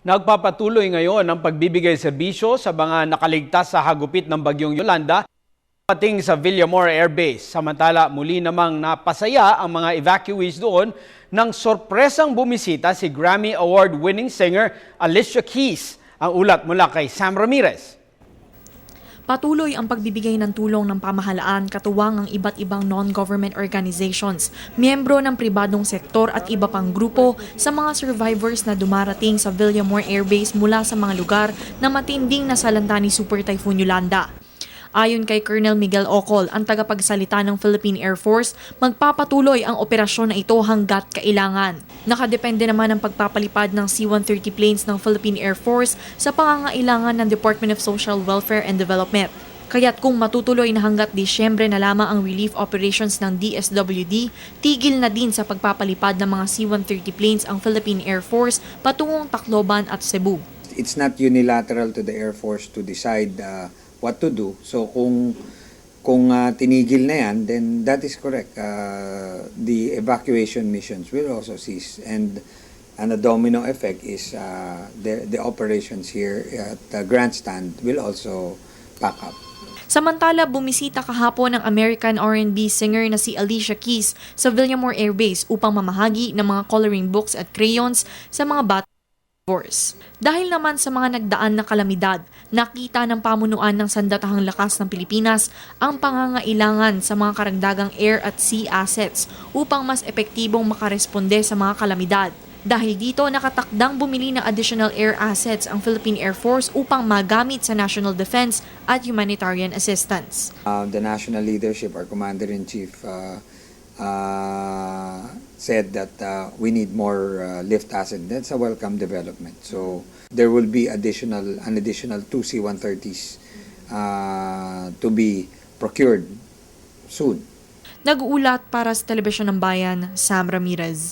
Nagpapatuloy ngayon ang pagbibigay serbisyo sa mga nakaligtas sa hagupit ng Bagyong Yolanda pating sa Villamor Air Base. Samantala, muli namang napasaya ang mga evacuees doon nang sorpresang bumisita si Grammy Award-winning singer Alicia Keys. Ang ulat mula kay Sam Ramirez. Patuloy ang pagbibigay ng tulong ng pamahalaan katuwang ang iba't ibang non-government organizations, miyembro ng pribadong sektor at iba pang grupo sa mga survivors na dumarating sa Villamor Air Base mula sa mga lugar na matinding nasalanta ni Super Typhoon Yolanda. Ayon kay Colonel Miguel Ocol, ang tagapagsalita ng Philippine Air Force, magpapatuloy ang operasyon na ito hanggat kailangan. Nakadepende naman ang pagpapalipad ng C-130 planes ng Philippine Air Force sa pangangailangan ng Department of Social Welfare and Development. Kaya't kung matutuloy na hanggat Disyembre na lamang ang relief operations ng DSWD, tigil na din sa pagpapalipad ng mga C-130 planes ang Philippine Air Force patungong Tacloban at Cebu. It's not unilateral to the Air Force to decide what to do. So kung tinigil na yan, then that is correct. The evacuation missions will also cease, and a domino effect is the operations here at the grandstand will also pack up. Samantala, bumisita kahapon ang American R&B singer na si Alicia Keys sa Villamor Air Base upang mamahagi ng mga coloring books at crayons sa mga bata. Dahil naman sa mga nagdaan na kalamidad, nakita ng pamunuan ng Sandatahang Lakas ng Pilipinas ang pangangailangan sa mga karagdagang air at sea assets upang mas epektibong makaresponde sa mga kalamidad. Dahil dito, nakatakdang bumili ng additional air assets ang Philippine Air Force upang magamit sa national defense at humanitarian assistance. The national leadership, our Commander-in-Chief, said that we need more lift assets. That's a welcome development. So there will be an additional 2 C-130s to be procured soon. Nag-uulat para sa Telebisyon ng Bayan, Sam Ramirez.